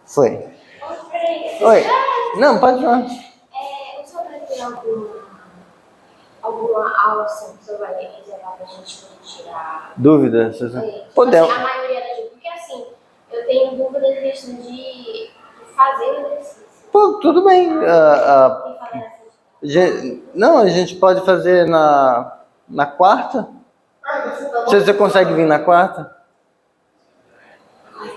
Foi. Oi. Oi. Não, pode falar. O senhor vai ter alguma aula assim que você vai reservar pra gente poder tirar? Dúvidas? Podemos. A maioria das vezes, porque assim, eu tenho dúvida em questão de fazer o exercício. Pô, tudo bem. Tem que fazer Não, a gente pode fazer na quarta. Você consegue vir na quarta?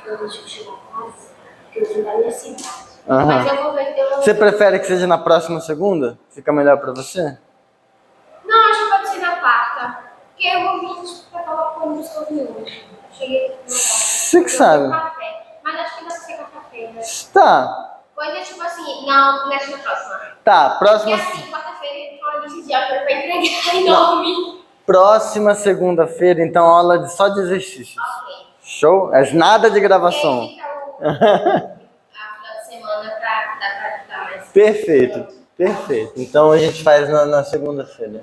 então deixa eu chegar a casa, porque eu vou da minha cidade. Aham. Mas eu vou ver que eu... Você prefere que seja na próxima segunda? Fica melhor pra você? Não, acho que pode ser na quarta. Porque eu vou vir pra falar com os hoje. Cheguei aqui no Você que sabe. café. Mas acho que dá pra ser quarta-feira. Tá. Coisa tipo assim, não, nessa próxima. Tá, próxima. Porque assim, quarta-feira, fala desse dia pra entregar enorme. Próxima segunda-feira, então, aula só de exercícios. Ok. Show? Mas nada de gravação. E aí fica a final de semana pra dar mais. Perfeito, perfeito. Então a gente faz na segunda-feira.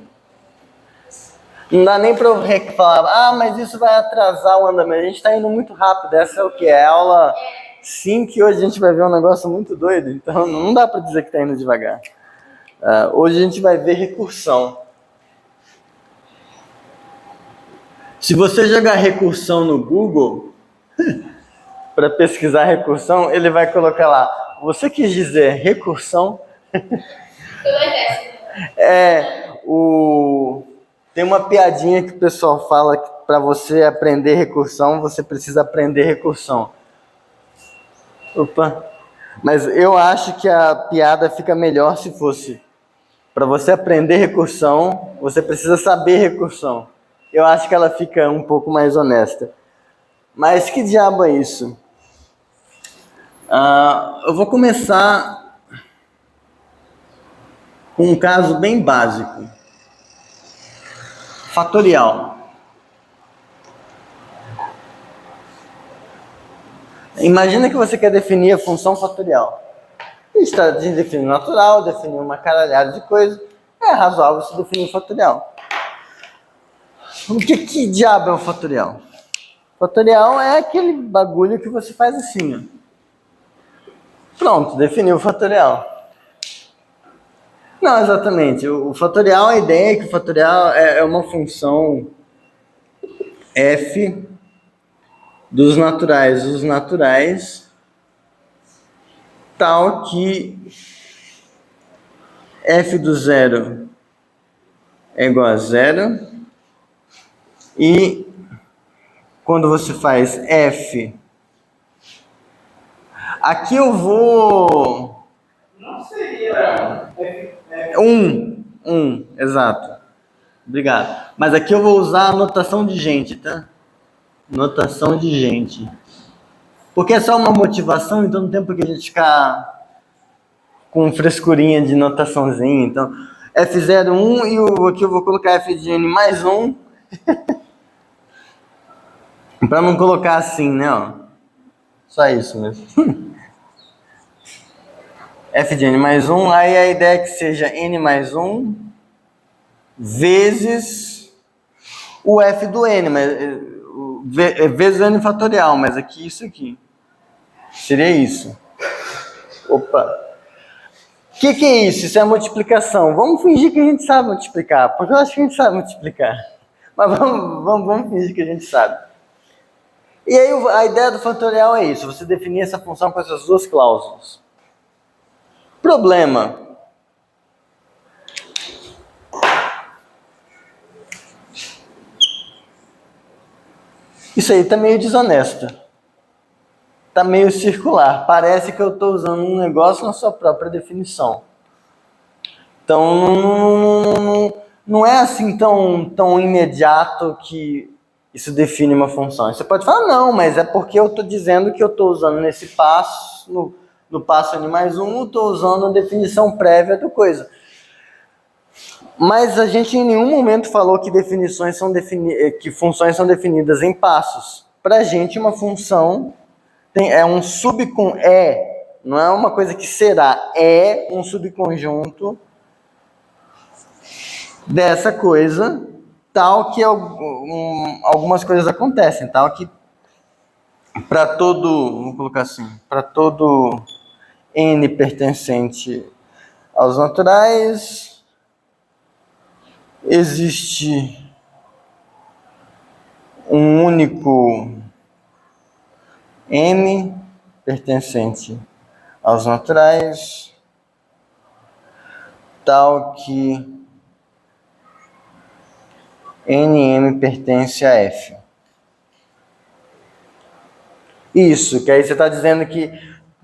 Não dá nem pra eu falar, mas isso vai atrasar o andamento. A gente tá indo muito rápido. Essa é o quê? É a aula 5 e hoje a gente vai ver um negócio muito doido. Então não dá pra dizer que tá indo devagar. Hoje a gente vai ver recursão. Se você jogar recursão no Google, para pesquisar recursão, ele vai colocar lá, você quis dizer recursão? Tem uma piadinha que o pessoal fala que para você aprender recursão, você precisa aprender recursão. Opa! Mas eu acho que a piada fica melhor se fosse para você aprender recursão, você precisa saber recursão. Eu acho que ela fica um pouco mais honesta. Mas que diabo é isso? Eu vou começar com um caso bem básico. Fatorial. Imagina que você quer definir a função fatorial. A gente está definindo natural, definindo uma caralhada de coisas. É razoável se definir fatorial. O que diabo é o fatorial? Fatorial é aquele bagulho que você faz assim, ó. Pronto, definiu o fatorial. Não, exatamente. O fatorial, a ideia é que o fatorial é uma função f dos naturais. Os naturais tal que f do zero é igual a zero e quando você faz f, aqui eu vou... Não seria... 1, exato. Obrigado. Mas aqui eu vou usar a notação de gente, tá? Notação de gente. Porque é só uma motivação, então não tem por que a gente ficar com frescurinha de notaçãozinha. Então, F01 e aqui eu vou colocar F de N mais 1. Para não colocar assim, né? Ó. Só isso mesmo. F de N mais 1, aí a ideia é que seja N mais 1 vezes o F do N, mas vezes N fatorial, mas aqui isso aqui. Seria isso. Opa. O que é isso? Isso é multiplicação. Vamos fingir que a gente sabe multiplicar, porque eu acho que a gente sabe multiplicar. Mas vamos fingir que a gente sabe. E aí a ideia do fatorial é isso, você definir essa função com essas duas cláusulas. Problema. Isso aí tá meio desonesto. Tá meio circular. Parece que eu estou usando um negócio na sua própria definição. Então, não é assim tão imediato que isso define uma função. Você pode falar, não, mas é porque eu estou dizendo que eu estou usando nesse passo, no passo N mais 1, eu estou usando a definição prévia da coisa. Mas a gente em nenhum momento falou que que funções são definidas em passos. Para a gente, uma função é um não é uma coisa que será, é um subconjunto dessa coisa, tal que algumas coisas acontecem, tal que para todo, vamos colocar assim, para todo n pertencente aos naturais, existe um único m pertencente aos naturais, tal que nm pertence a f. Isso, que aí você está dizendo que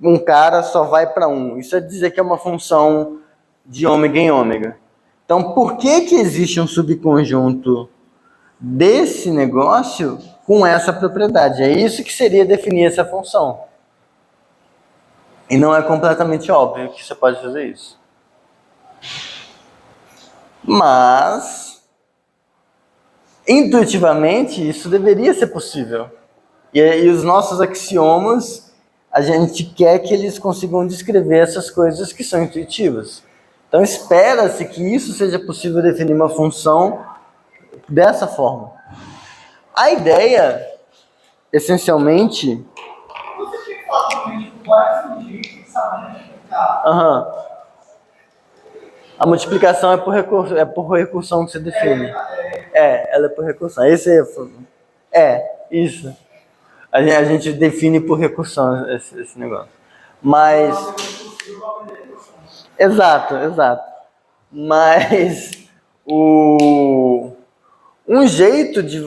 um cara só vai para um. Isso é dizer que é uma função de ômega em ômega. Então, por que que existe um subconjunto desse negócio com essa propriedade? É isso que seria definir essa função. E não é completamente óbvio que você pode fazer isso. Mas, intuitivamente, isso deveria ser possível. E os nossos axiomas, a gente quer que eles consigam descrever essas coisas que são intuitivas. Então, espera-se que isso seja possível definir uma função dessa forma. A ideia, essencialmente... A multiplicação é por recursão que você define. Ela é por recursão. Isso. A gente define por recursão esse negócio. Mas... Exato. Mas um jeito de...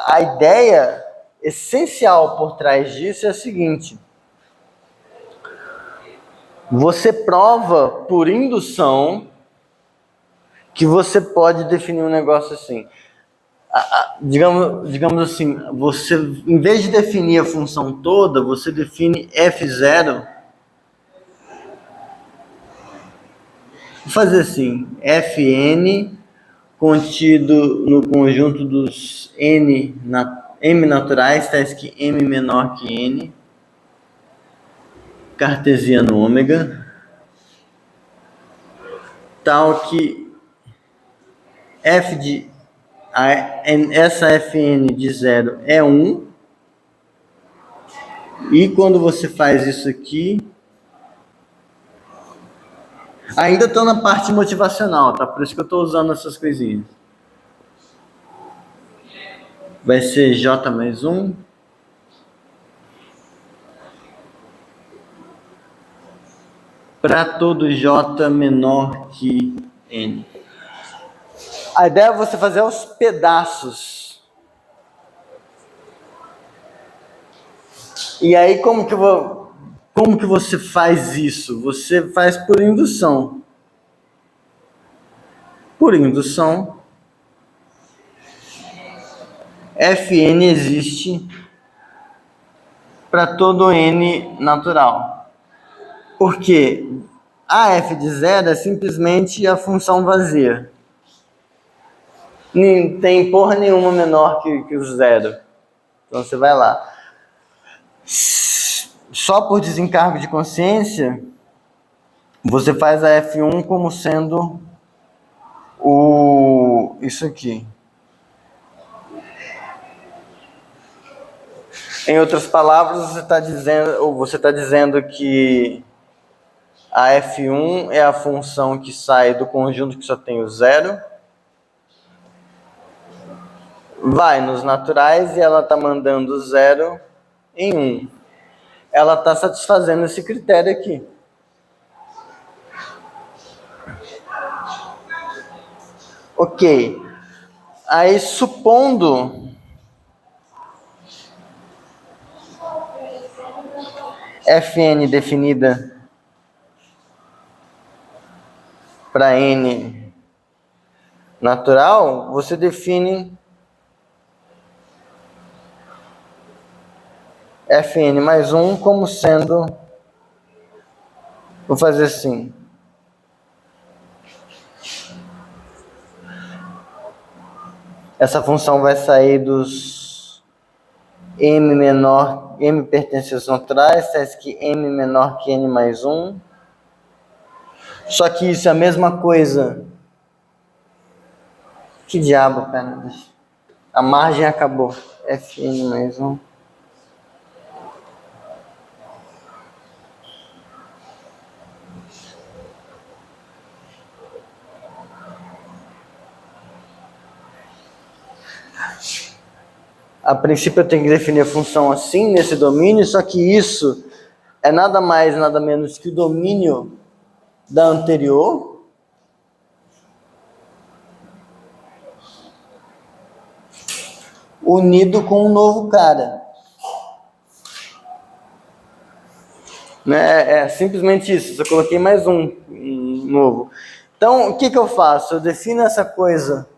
A ideia essencial por trás disso é a seguinte. Você prova por indução que você pode definir um negócio assim. Digamos assim, você, em vez de definir a função toda, você define f0. Vou fazer assim, fn contido no conjunto dos m naturais, tais que m menor que n, cartesiano ômega, tal que essa fn de 0 é 1, e quando você faz isso aqui, ainda estou na parte motivacional, tá? Por isso que eu estou usando essas coisinhas. Vai ser j mais 1. Para todo j menor que n. A ideia é você fazer aos pedaços. E aí, como que você faz isso? Você faz por indução. Por indução, Fn existe para todo n natural. Porque a f de 0 é simplesmente a função vazia. Não tem porra nenhuma menor que o 0. Então você vai lá. Só por desencargo de consciência, você faz a F1 como sendo isso aqui. Em outras palavras, você está dizendo que a F1 é a função que sai do conjunto que só tem o 0, vai nos naturais e ela está mandando 0 em 1. Ela está satisfazendo esse critério aqui. Ok. Aí, supondo Fn definida para n natural, você define Fn mais 1 como sendo... Vou fazer assim. Essa função vai sair dos m pertence aos naturais, tais que m menor que n mais 1. Só que isso é a mesma coisa. Que diabo, cara. A margem acabou. Fn mais 1. A princípio eu tenho que definir a função assim, nesse domínio, só que isso é nada mais, nada menos que o domínio da anterior unido com um novo cara. Né? É simplesmente isso, só coloquei mais um novo. Então, o que eu faço? Eu defino essa coisa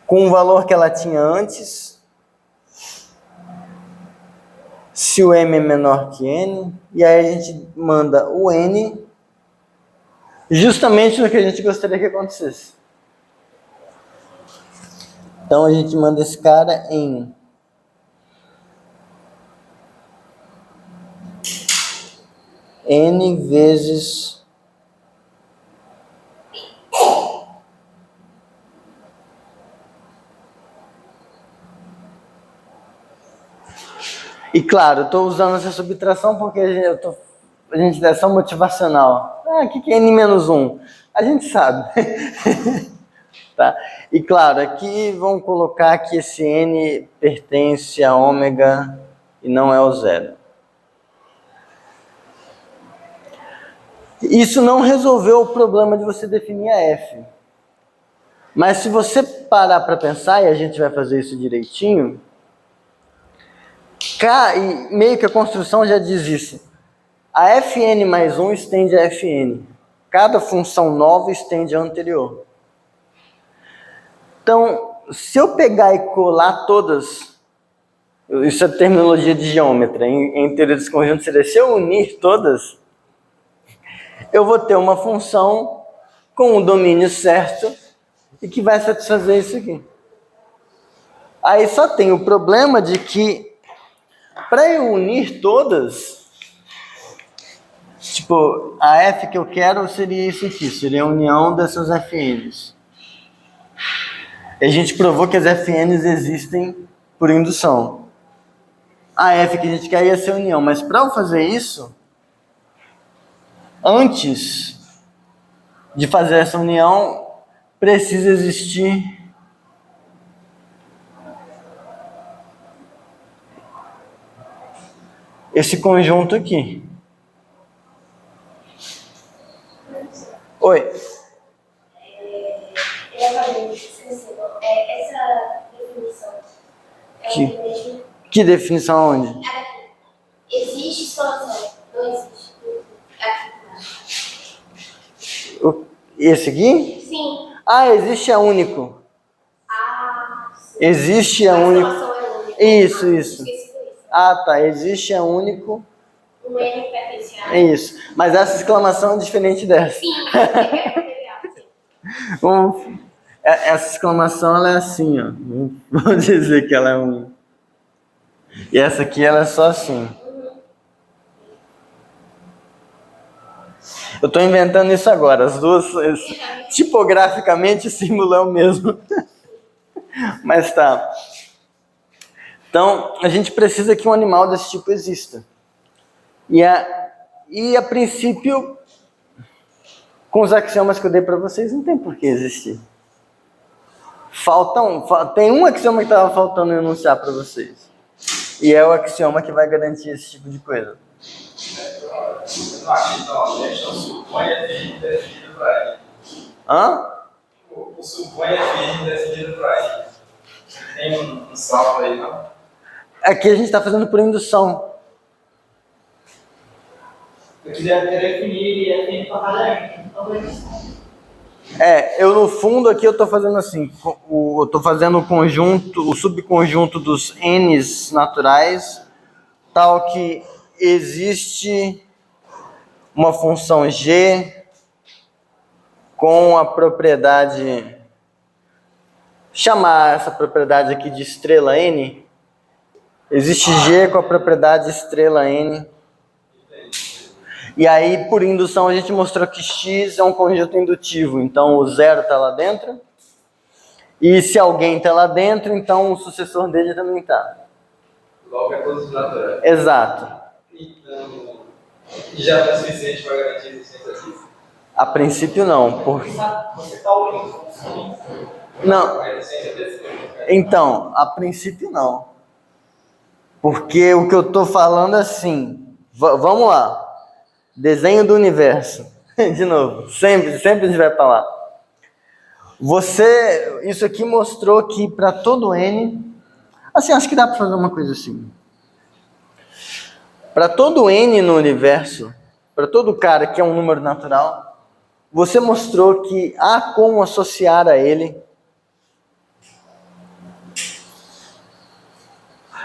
com o valor que ela tinha antes, se o m é menor que n, e aí a gente manda o n justamente no que a gente gostaria que acontecesse. Então a gente manda esse cara em n vezes e claro, eu estou usando essa subtração porque a gente é só motivacional. O que é n menos 1? A gente sabe. Tá? E claro, aqui vamos colocar que esse n pertence a ômega e não é o zero. Isso não resolveu o problema de você definir a f. Mas se você parar para pensar, e a gente vai fazer isso direitinho, e meio que a construção já diz isso. A fn mais 1 estende a fn. Cada função nova estende a anterior. Então, se eu pegar e colar todas, isso é terminologia de geômetra, em teoria dos conjuntos seria, se eu unir todas, eu vou ter uma função com o domínio certo e que vai satisfazer isso aqui. Aí só tem o problema de que, para eu unir todas, tipo, a f que eu quero seria isso aqui, seria a união dessas fn's. A gente provou que as fn's existem por indução. A f que a gente quer ia ser a união, mas para eu fazer isso, antes de fazer essa união, precisa existir esse conjunto aqui. Oi. Essa definição. Que definição onde? Existe expansão? Não existe. Esse aqui? Sim. Existe a único. Sim. Existe a único. É única. Isso. Esqueci isso. Tá. Existe a único. O N pertence a... Isso. Mas essa exclamação é diferente dessa. Sim. Essa exclamação ela é assim, ó. Vou dizer que ela é única. E essa aqui ela é só assim. Eu estou inventando isso agora. As duas, tipograficamente, o símbolo é o mesmo. Mas tá. Então, a gente precisa que um animal desse tipo exista. E a princípio, com os axiomas que eu dei para vocês, não tem por que existir. Tem um axioma que estava faltando eu enunciar para vocês. E é o axioma que vai garantir esse tipo de coisa. Supõe fn definido para ele. O supõe fn definido para ele. Tem um salto aí, não? Aqui a gente está fazendo por indução. Eu queria definir fn para cada n. Eu no fundo aqui eu estou fazendo assim, eu estou fazendo o subconjunto dos n's naturais, tal que existe uma função g com a propriedade, chamar essa propriedade aqui de estrela n, existe g com a propriedade estrela n. E aí, por indução, a gente mostrou que x é um conjunto indutivo. Então, o zero está lá dentro. E se alguém está lá dentro, então o sucessor dele também está. Logo é todos naturais. Exato. Então, já não é suficiente para garantir a existência disso? A princípio, não. Você está unindo funções Não. Então, a princípio não. Porque o que eu estou falando é assim, vamos lá, desenho do universo, de novo, sempre a gente vai para lá. Isso aqui mostrou que para todo N, assim, acho que dá para fazer uma coisa assim. Para todo N no universo, para todo cara que é um número natural, você mostrou que há como associar a ele,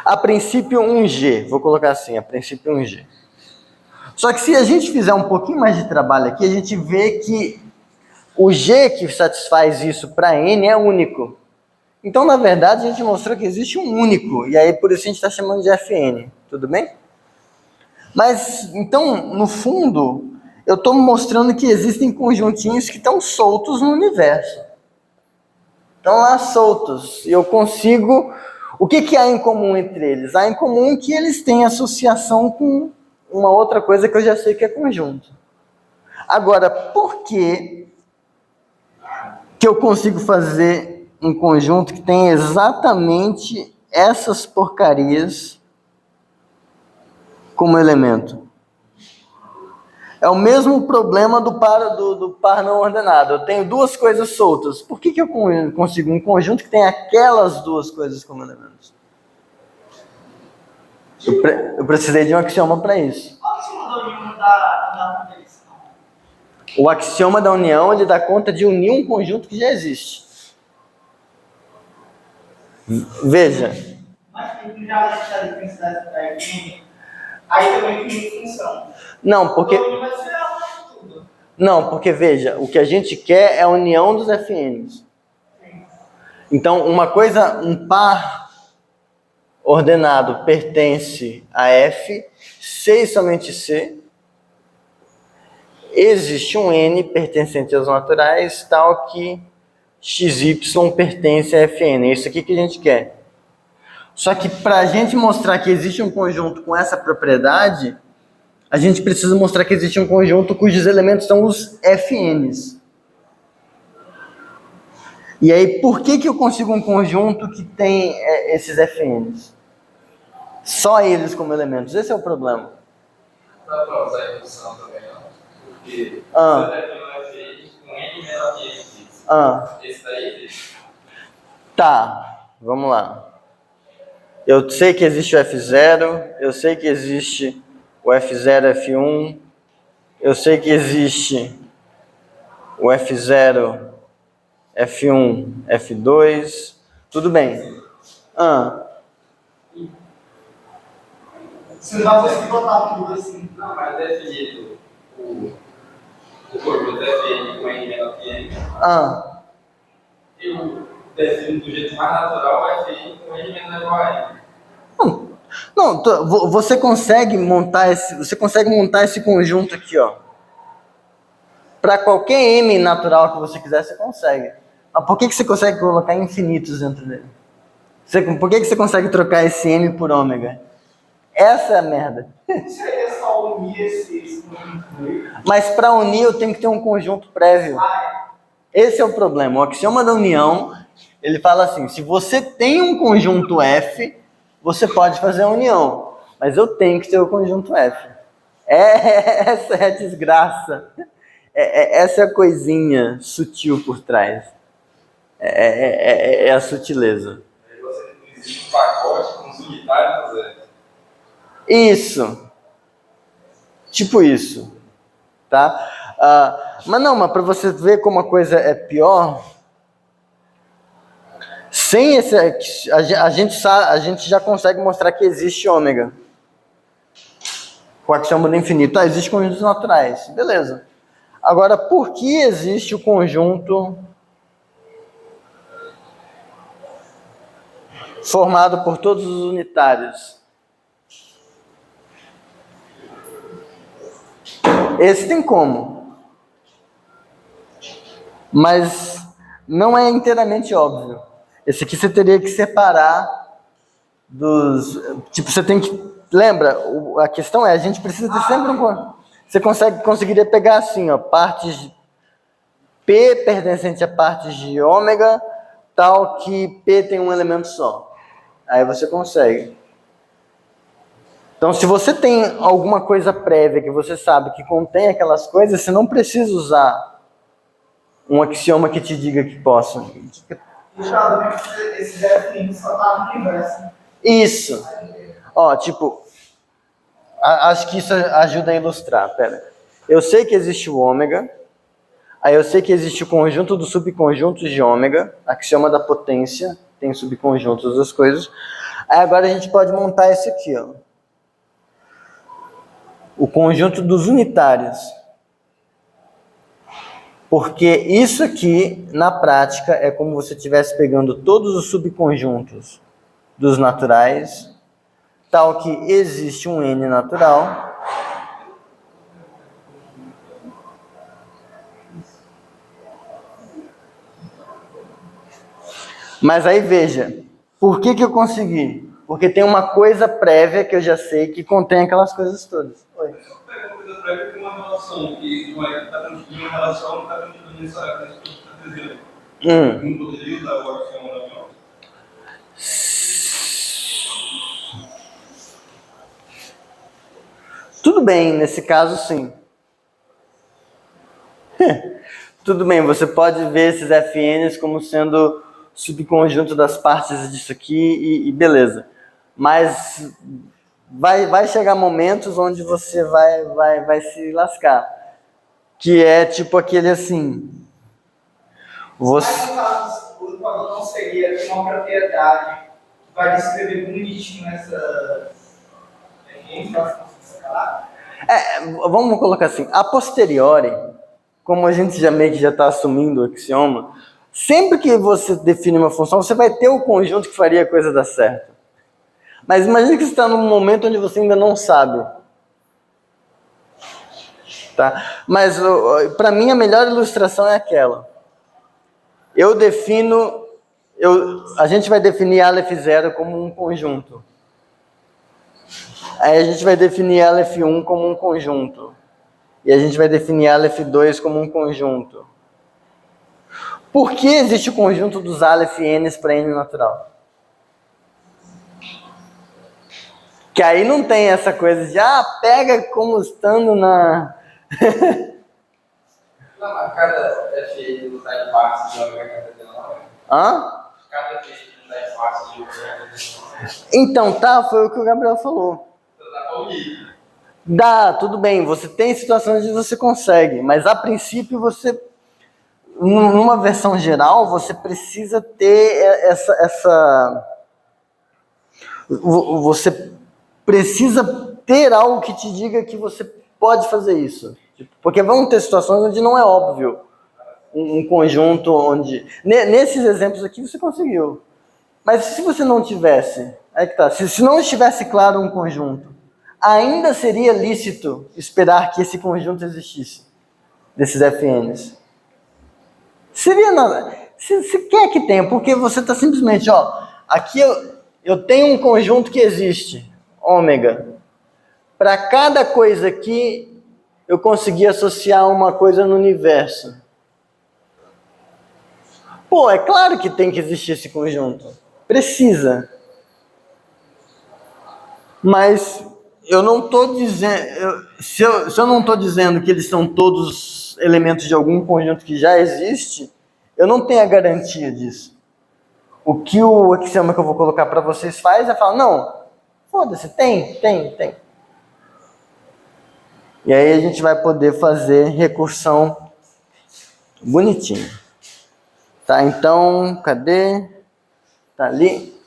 a princípio, um G. Vou colocar assim, a princípio um G. Só que se a gente fizer um pouquinho mais de trabalho aqui, a gente vê que o G que satisfaz isso para N é único. Então, na verdade, a gente mostrou que existe um único. E aí, por isso, a gente está chamando de Fn. Tudo bem? Mas, então, no fundo, eu estou mostrando que existem conjuntinhos que estão soltos no universo. Estão lá soltos. E eu consigo... O que há em comum entre eles? Há em comum que eles têm associação com uma outra coisa que eu já sei que é conjunto. Agora, por que eu consigo fazer um conjunto que tem exatamente essas porcarias como elemento? É o mesmo problema do par não ordenado. Eu tenho duas coisas soltas. Por que eu consigo um conjunto que tem aquelas duas coisas como elementos? Eu precisei de um axioma para isso. Qual que é o união da condição? O axioma da união, ele dá conta de unir um conjunto que já existe. Veja. Mas tem já deixar de pensar da Fn, aí também tem função. Não, porque... Tudo. Não, porque veja, o que a gente quer é a união dos FNs. Então, um par ordenado pertence a F, C e somente C. Existe um N pertencente aos naturais, tal que XY pertence a Fn. É isso aqui que a gente quer. Só que para a gente mostrar que existe um conjunto com essa propriedade, a gente precisa mostrar que existe um conjunto cujos elementos são os Fns. E aí, por que eu consigo um conjunto que tem esses Fns? Só eles como elementos. Esse é o problema. Dá para usar a indução também, não? Porque Ah. você deve ter um Fn com N menor que N. Esse daí existe. Tá, vamos lá. Eu sei que existe o F0, eu sei que existe o F0, F1, eu sei que existe o F0, F1, F2, tudo bem. Você não vai conseguir botar tudo assim. Não, mas definido o conjunto Fn com N menor que N, eu defino do jeito mais natural o Fn com N menor ou igual a N. Não, você consegue montar esse conjunto aqui, ó. Para qualquer M natural que você quiser, você consegue. Mas por que você consegue colocar infinitos dentro dele? Por que você consegue trocar esse M por ômega? Essa é a merda. Seria só unir esse conjunto. Mas para unir eu tenho que ter um conjunto prévio. Esse é o problema. O axioma da união, ele fala assim, se você tem um conjunto F, você pode fazer a união. Mas eu tenho que ter o conjunto F. Essa é a desgraça. Essa é a coisinha sutil por trás. É a sutileza. Aí você existe um pacote com os unitários do F. Isso. Tipo isso. Tá? Mas para você ver como a coisa é pior, sem esse, a gente já consegue mostrar que existe ômega. Com o axioma do infinito. Existe conjuntos naturais. Beleza. Agora, por que existe o conjunto formado por todos os unitários? Esse tem como. Mas não é inteiramente óbvio. Esse aqui você teria que separar dos... Tipo, você tem que... Lembra, a questão é, a gente precisa ter sempre um... Você conseguiria pegar assim, ó, partes de P pertencente a partes de ômega, tal que P tem um elemento só. Aí você consegue. Então, se você tem alguma coisa prévia que você sabe que contém aquelas coisas, você não precisa usar um axioma que te diga que possa. E provavelmente esse definido só tá no universo. Isso. Ó, tipo, acho que isso ajuda a ilustrar. Pera. Eu sei que existe o ômega. Aí eu sei que existe o conjunto dos subconjuntos de ômega, axioma da potência, tem subconjuntos das coisas. Aí agora a gente pode montar esse aqui, ó. O conjunto dos unitários. Porque isso aqui, na prática, é como você estivesse pegando todos os subconjuntos dos naturais, tal que existe um N natural. Mas aí veja, por que eu consegui? Porque tem uma coisa prévia que eu já sei que contém aquelas coisas todas. Oi. Pega uma coisa prévia com uma relação, que uma está transmitindo uma relação, não está transmitindo necessariamente o que está dizendo. Não poderia usar o axioma da avião? Tudo bem, nesse caso sim. Tudo bem, você pode ver esses FNs como sendo subconjunto das partes disso aqui e beleza. Mas vai chegar momentos onde você vai se lascar. Que é tipo aquele assim. Mas no caso, o valor não seria uma propriedade que vai descrever bonitinho essa. Vamos colocar assim, a posteriori, como a gente já meio que já está assumindo o axioma, sempre que você define uma função, você vai ter o conjunto que faria a coisa dar certo. Mas imagine que você está num momento onde você ainda não sabe. Tá? Mas para mim a melhor ilustração é aquela. Eu defino, a gente vai definir Aleph 0 como um conjunto. Aí a gente vai definir Aleph 1 como um conjunto. E a gente vai definir Aleph 2 como um conjunto. Por que existe o conjunto dos Aleph N's para N natural? Que aí não tem essa coisa de, pega como estando na... Não, mas cada FN não está em partes de ômega não é? Hã? Cada FN não está em partes de ômega. Então, foi o que o Gabriel falou. Então dá para unir. Dá, tudo bem, você tem situações onde você consegue, mas a princípio você, numa versão geral, você precisa ter você precisa ter algo que te diga que você pode fazer isso. Porque vão ter situações onde não é óbvio um conjunto onde... Nesses exemplos aqui você conseguiu. Mas se você não tivesse... Aí que tá. Se não estivesse claro um conjunto, ainda seria lícito esperar que esse conjunto existisse, desses FNs. Seria nada. Se quer que tenha, porque você está simplesmente, aqui eu tenho um conjunto que existe, ômega. Para cada coisa aqui, eu consegui associar uma coisa no universo. Pô, é claro que tem que existir esse conjunto. Precisa. Mas eu não estou dizendo... Se eu não estou dizendo que eles são todos elementos de algum conjunto que já existe, eu não tenho a garantia disso. O que o axioma que eu vou colocar para vocês faz é falar, não, foda-se, tem. E aí a gente vai poder fazer recursão bonitinho. Tá, então, cadê? Tá ali.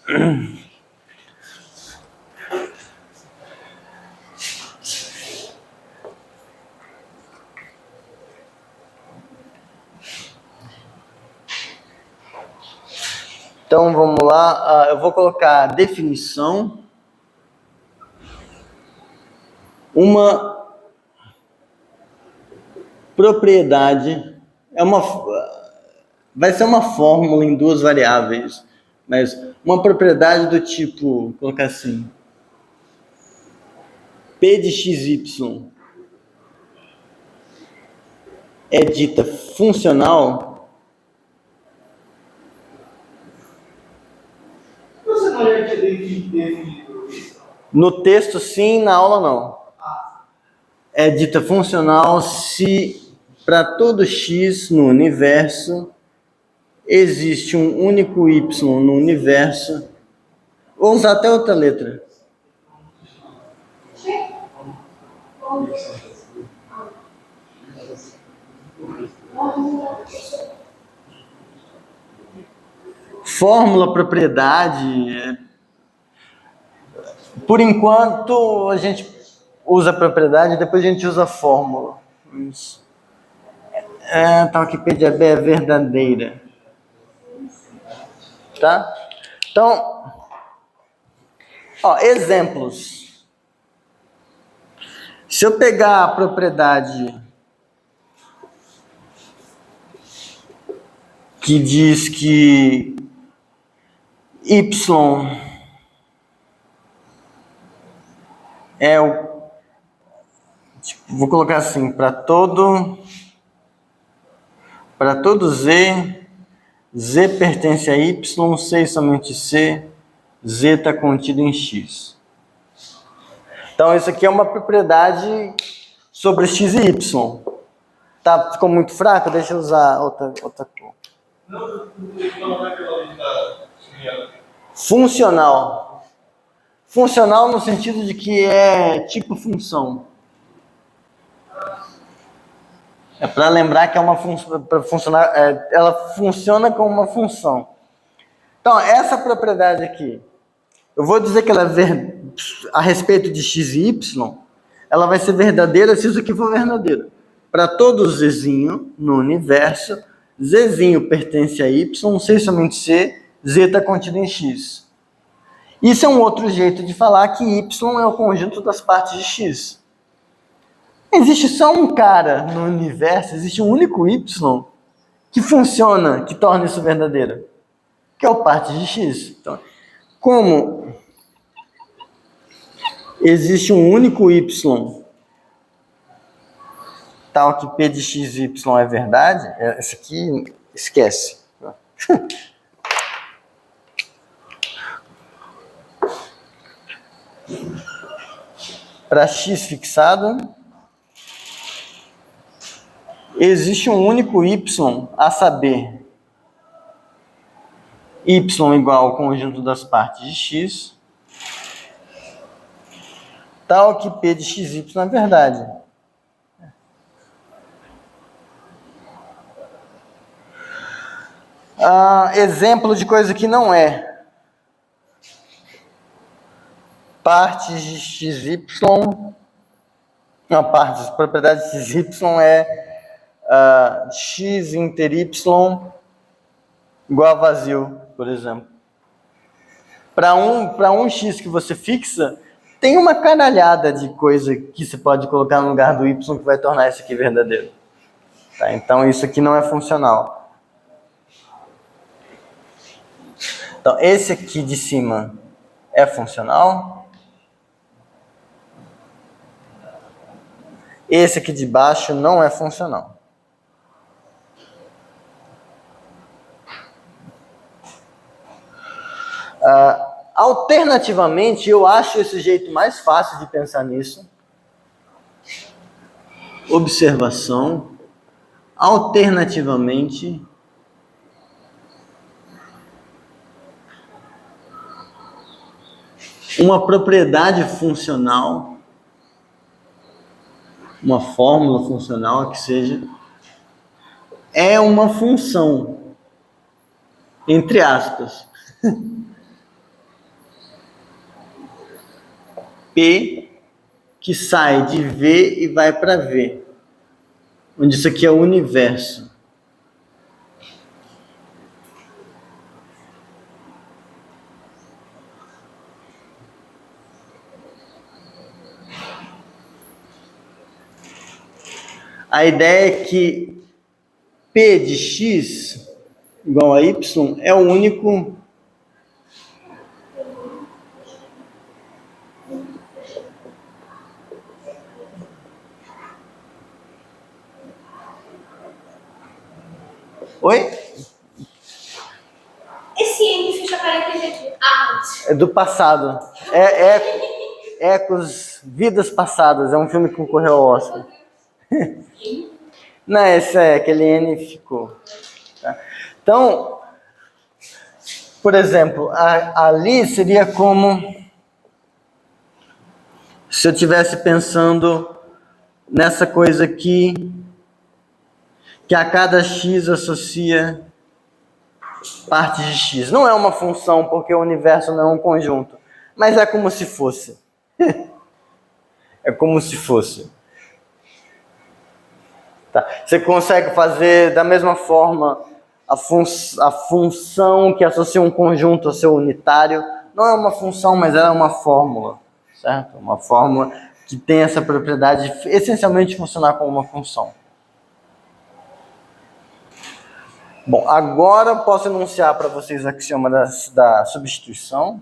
Então vamos lá, eu vou colocar a definição. Uma propriedade vai ser uma fórmula em duas variáveis, mas uma propriedade do tipo, vou colocar assim, P de XY é dita funcional definido isso? No texto sim, na aula não. É dita funcional se para todo x no universo existe um único y no universo. Vou usar até outra letra. Fórmula, propriedade. Por enquanto a gente usa propriedade, depois a gente usa fórmula. Isso. Tá, Wikipedia B é verdadeira. Tá? Então, ó, exemplos. Se eu pegar a propriedade que diz que y é o... Tipo, vou colocar assim, para todo z, z pertence a y, c e somente c, z está contido em x. Então, isso aqui é uma propriedade sobre x e y. Tá, ficou muito fraco? Deixa eu usar outra cor. Não é aquela ali da chinela. Funcional. Funcional no sentido de que é tipo função. É para lembrar que é uma função, para funcionar, ela funciona como uma função. Então, essa propriedade aqui, eu vou dizer que ela é a respeito de x e y, ela vai ser verdadeira se isso aqui for verdadeiro. Para todo zzinho no universo, zzinho pertence a y, c somente c, z está contido em x. Isso é um outro jeito de falar que y é o conjunto das partes de x. Existe só um cara no universo, existe um único y que funciona, que torna isso verdadeiro, que é o parte de x. Então, como existe um único y, tal que p de x e y é verdade, esse aqui esquece. Para x fixado, existe um único y, a saber, y igual ao conjunto das partes de x, tal que p de xy é verdade. Exemplo de coisa que não é. Partes de xy, partes, propriedade de xy é x inter y igual a vazio, por exemplo. Para um x que você fixa, tem uma caralhada de coisa que você pode colocar no lugar do y que vai tornar isso aqui verdadeiro. Tá? Então, isso aqui não é funcional. Então, esse aqui de cima é funcional. Esse aqui de baixo não é funcional. Alternativamente, eu acho esse jeito mais fácil de pensar nisso. Observação. Alternativamente, uma propriedade funcional, uma fórmula funcional que seja, é uma função, entre aspas, P que sai de V e vai para V, onde isso aqui é o universo. A ideia é que P de x igual a y é o único Oi? Esse M fecha parênteses aqui. É do passado. Ecos, Vidas Passadas. É um filme que concorreu ao Oscar. Não, esse é aquele N ficou. Tá? Então, por exemplo, ali seria como se eu estivesse pensando nessa coisa aqui, que a cada X associa partes de X. Não é uma função, porque o universo não é um conjunto, mas é como se fosse. É como se fosse. Tá. Você consegue fazer da mesma forma a função que associa um conjunto a seu unitário. Não é uma função, mas é uma fórmula, certo? Uma fórmula que tem essa propriedade de essencialmente funcionar como uma função. Bom, agora posso enunciar para vocês o axioma da substituição.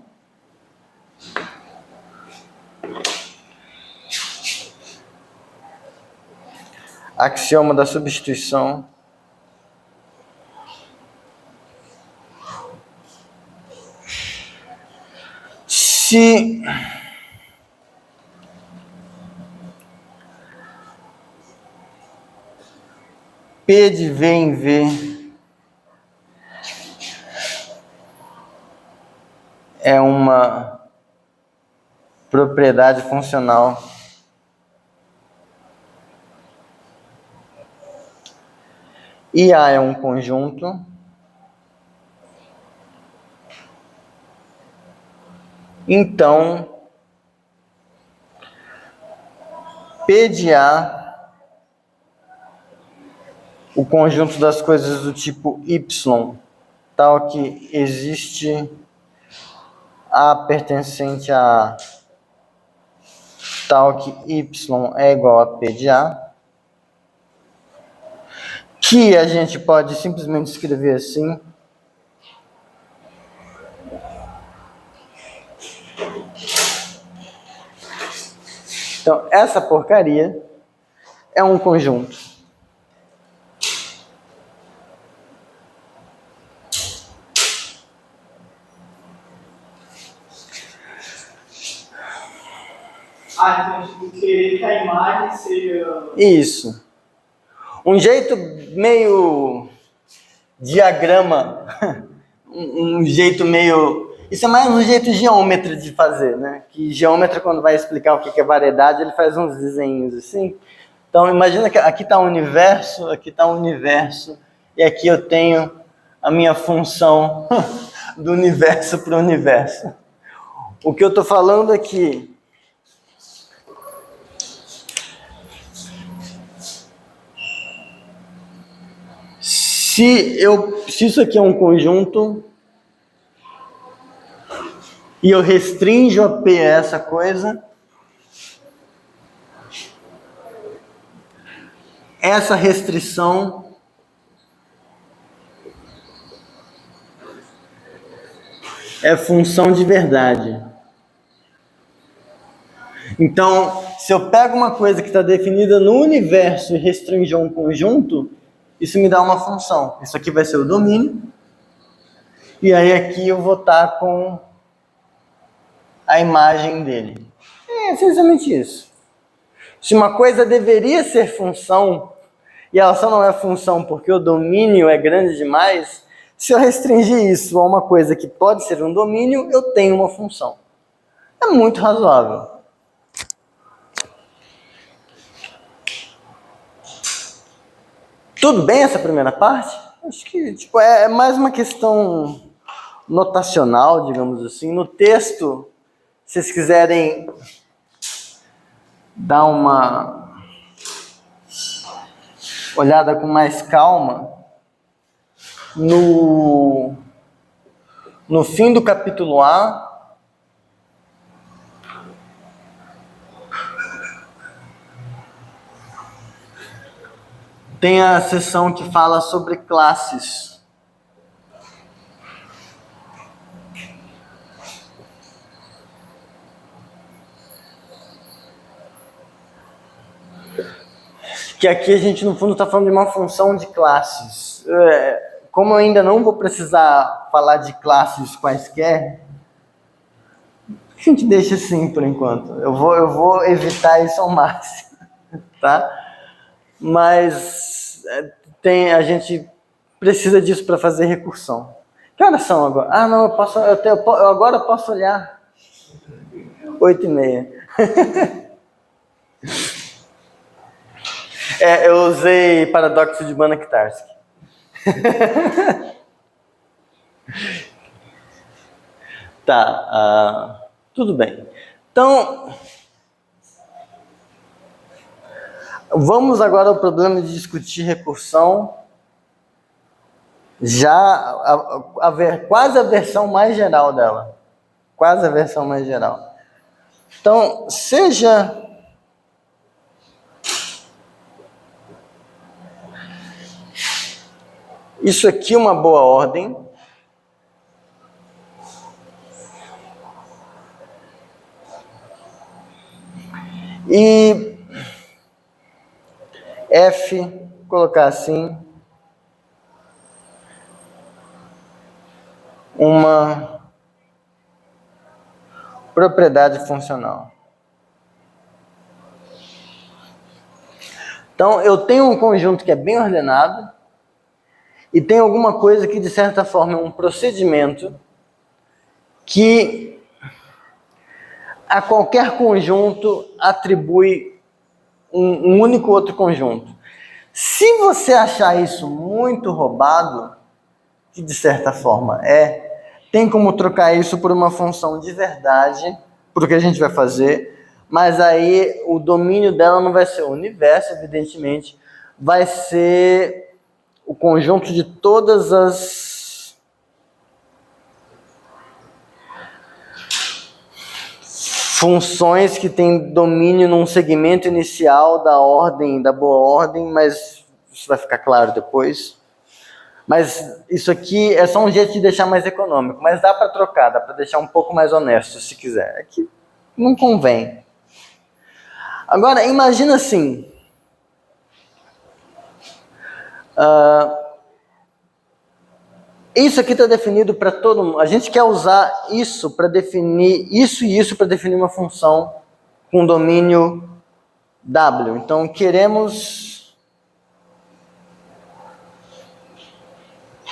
Axioma da substituição. Se P de V em V é uma propriedade funcional e A é um conjunto, então P de A, o conjunto das coisas do tipo Y, tal que existe A pertencente a A, tal que Y é igual a P de A, que a gente pode simplesmente escrever assim. Então, essa porcaria é um conjunto. Então, tipo, querer que a imagem seja... Isso. Um jeito meio diagrama, um jeito meio... Isso é mais um jeito geômetra de fazer, né? Que geômetra, quando vai explicar o que é variedade, ele faz uns desenhos assim. Então, imagina que aqui está o universo, aqui está o universo, e aqui eu tenho a minha função do universo para o universo. O que eu estou falando aqui... Se isso aqui é um conjunto e eu restringo a P a essa coisa, essa restrição é função de verdade. Então, se eu pego uma coisa que está definida no universo e restringo a um conjunto, isso me dá uma função. Isso aqui vai ser o domínio. E aí aqui eu vou estar com a imagem dele. É essencialmente isso. Se uma coisa deveria ser função, e ela só não é função porque o domínio é grande demais, se eu restringir isso a uma coisa que pode ser um domínio, eu tenho uma função. É muito razoável. Tudo bem essa primeira parte? Acho que é mais uma questão notacional, digamos assim. No texto, se vocês quiserem dar uma olhada com mais calma, no fim do capítulo A, tem a seção que fala sobre classes. Que aqui a gente, no fundo, está falando de uma função de classes. Como eu ainda não vou precisar falar de classes quaisquer, A gente deixa assim por enquanto. Eu vou evitar isso ao máximo, tá? Mas a gente precisa disso para fazer recursão. Que horas são agora? Ah, não, agora eu posso olhar. 8h30. Eu usei paradoxo de Banach-Tarski. Tá, tudo bem. Então, vamos agora ao problema de discutir recursão, já quase a versão mais geral dela. Quase a versão mais geral. Então, seja isso aqui uma boa ordem, e F, colocar assim, uma propriedade funcional. Então, eu tenho um conjunto que é bem ordenado e tem alguma coisa que, de certa forma, é um procedimento que a qualquer conjunto atribui um único outro conjunto. Se você achar isso muito roubado, que de certa forma tem como trocar isso por uma função de verdade, por o que a gente vai fazer, mas aí o domínio dela não vai ser o universo, evidentemente, vai ser o conjunto de todas as funções que tem domínio num segmento inicial da ordem, da boa ordem, mas isso vai ficar claro depois. Mas isso aqui é só um jeito de deixar mais econômico, mas dá para trocar, dá para deixar um pouco mais honesto, se quiser. É que não convém. Agora, imagina assim. Isso aqui está definido para todo mundo. A gente quer usar isso para definir isso e isso para definir uma função com domínio W. Então, queremos...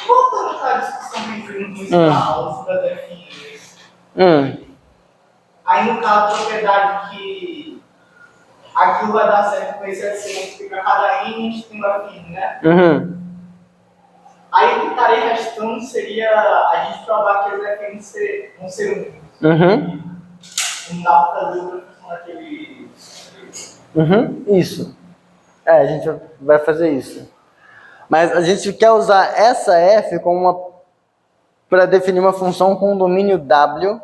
Voltando à discussão que a gente fez no caos para definir isso. Aí, no caso, a propriedade que aquilo vai dar certo com esse assim, fica cada n, a gente tem o afim, né? Aí o que estaria restando seria a gente provar que os fn vão ser únicos. Não dá para fazer outra função naquele... Isso. A gente vai fazer isso. Mas a gente quer usar essa f para definir uma função com domínio W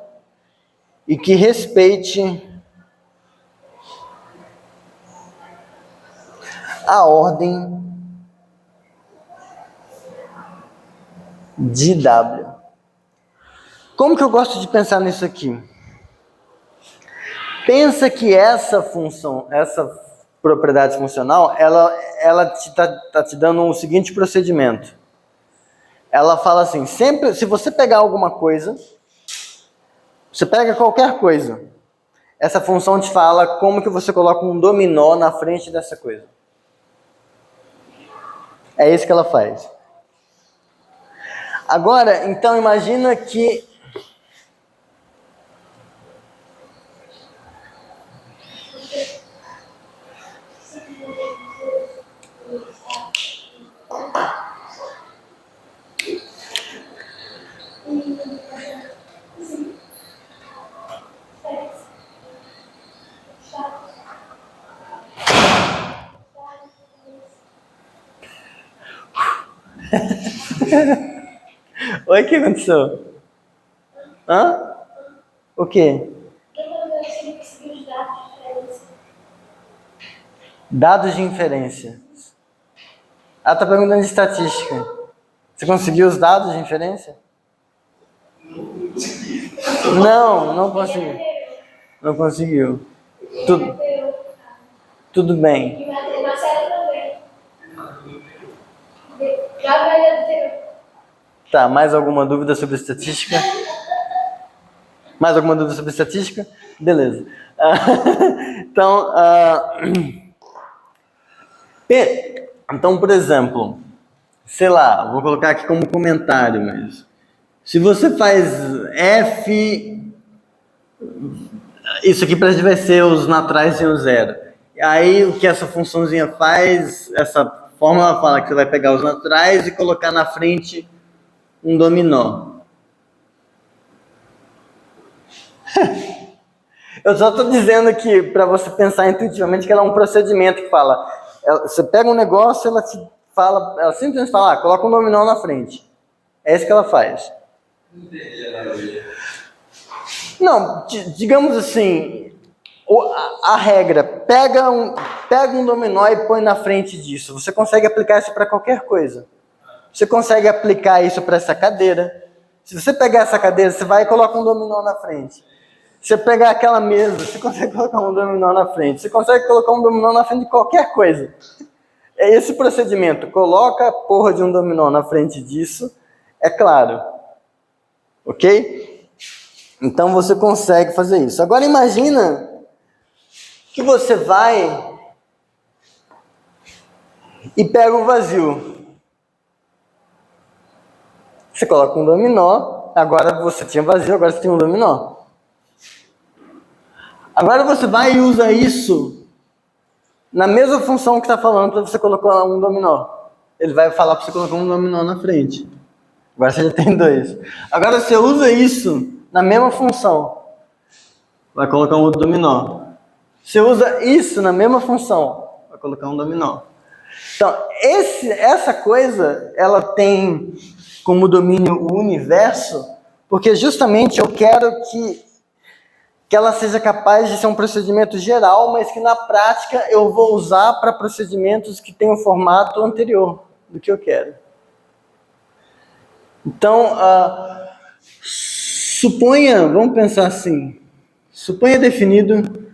e que respeite a ordem de W. Como que eu gosto de pensar nisso aqui? Pensa que essa função, essa propriedade funcional, ela está te dando o seguinte procedimento. Ela fala assim, sempre, se você pegar alguma coisa, você pega qualquer coisa, essa função te fala como que você coloca um dominó na frente dessa coisa. É isso que ela faz. Agora, então, imagina que Oi, o que aconteceu? O quê? Dados de inferência. Tá perguntando de estatística. Você conseguiu os dados de inferência? Não conseguiu. Não conseguiu. Tudo bem. Tá, mais alguma dúvida sobre estatística? Mais alguma dúvida sobre estatística? Beleza. Então, então, por exemplo, sei lá, vou colocar aqui como comentário, mas se você faz f, isso aqui para a gente vai ser os naturais sem o zero. E aí o que essa funçãozinha faz, essa fórmula fala que você vai pegar os naturais e colocar na frente um dominó. Eu só estou dizendo que para você pensar intuitivamente que ela é um procedimento que fala, você pega um negócio, ela te fala, ela simplesmente fala, coloca um dominó na frente. É isso que ela faz. Não entendi a analogia. Não, digamos assim, a regra, pega um dominó e põe na frente disso. Você consegue aplicar isso para qualquer coisa. Você consegue aplicar isso para essa cadeira. Se você pegar essa cadeira, você vai e coloca um dominó na frente. Se você pegar aquela mesa, você consegue colocar um dominó na frente. Você consegue colocar um dominó na frente de qualquer coisa. É esse procedimento. Coloca a porra de um dominó na frente disso, é claro. Ok? Então você consegue fazer isso. Agora imagina que você vai e pega o vazio. Você coloca um dominó, agora você tinha vazio, agora você tem um dominó. Agora você vai e usa isso na mesma função que está falando para você colocar um dominó. Ele vai falar para você colocar um dominó na frente. Agora você já tem dois. Agora você usa isso na mesma função. Vai colocar um outro dominó. Você usa isso na mesma função. Vai colocar um dominó. Então, essa coisa, ela tem como domínio o universo, porque justamente eu quero que ela seja capaz de ser um procedimento geral, mas que na prática eu vou usar para procedimentos que têm um formato anterior do que eu quero. Então, suponha, vamos pensar assim, suponha definido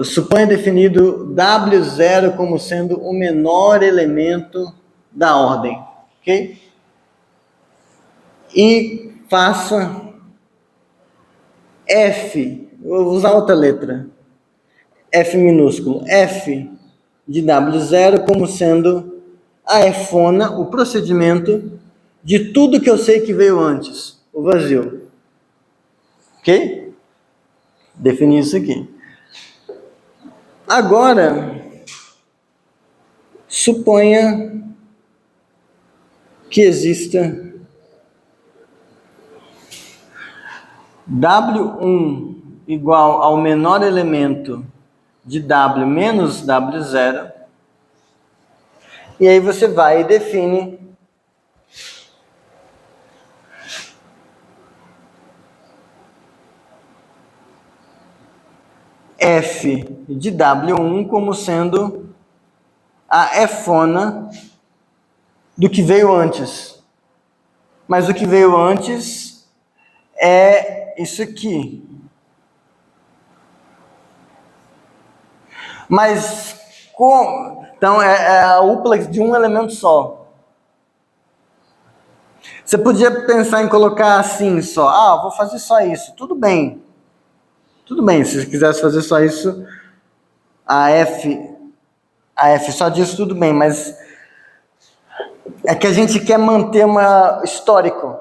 suponha definido W0 como sendo o menor elemento da ordem, ok? E faça F, vou usar outra letra, F minúsculo, F de W0 como sendo a Fona, o procedimento de tudo que eu sei que veio antes, o vazio. Ok? Defini isso aqui. Agora, suponha que exista W1 igual ao menor elemento de W menos W0. E aí você vai e define F de W1 como sendo a Fona do que veio antes. Mas o que veio antes é isso aqui. Mas, então, é a upla de um elemento só. Você podia pensar em colocar assim só. Vou fazer só isso. Tudo bem. Tudo bem, se você quisesse fazer só isso, a F só disso, tudo bem, mas é que a gente quer manter histórico.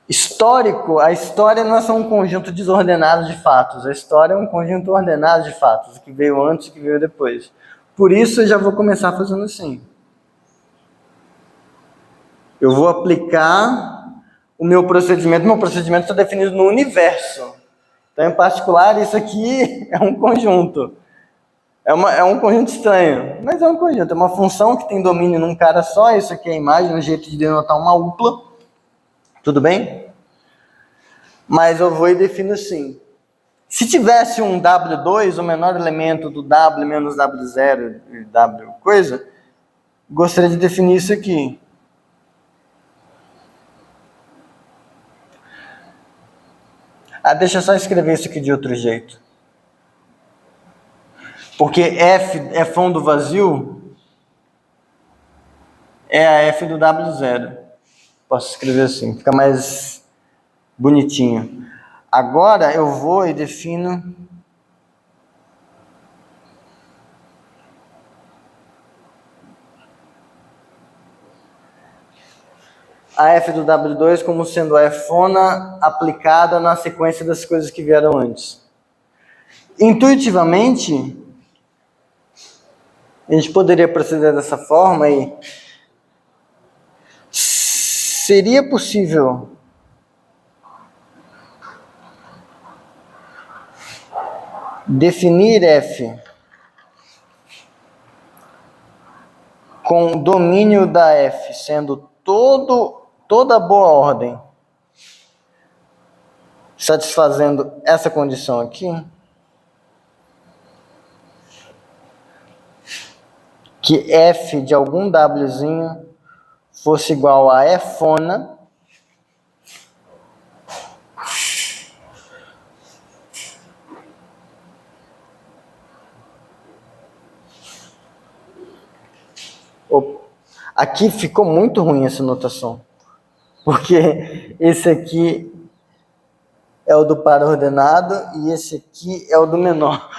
Histórico, a história não é só um conjunto desordenado de fatos, a história é um conjunto ordenado de fatos, que veio antes e que veio depois. Por isso eu já vou começar fazendo assim. Eu vou aplicar o meu procedimento está definido no universo. Então, em particular, isso aqui é um conjunto. É um conjunto estranho, mas é um conjunto. É uma função que tem domínio num cara só. Isso aqui é a imagem, um jeito de denotar uma upla. Tudo bem? Mas eu vou e defino assim. Se tivesse um W2, o menor elemento do W menos W0 e W coisa, gostaria de definir isso aqui. Deixa eu só escrever isso aqui de outro jeito. Porque F é fã do vazio. é a F do W0. Posso escrever assim, fica mais bonitinho. Agora eu vou e defino a F do W2 como sendo a Fona aplicada na sequência das coisas que vieram antes. Intuitivamente, a gente poderia proceder dessa forma e seria possível definir F com domínio da F sendo toda boa ordem, satisfazendo essa condição aqui, que F de algum Wzinho fosse igual a Fona aqui ficou muito ruim essa notação, porque esse aqui é o do par ordenado e esse aqui é o do menor.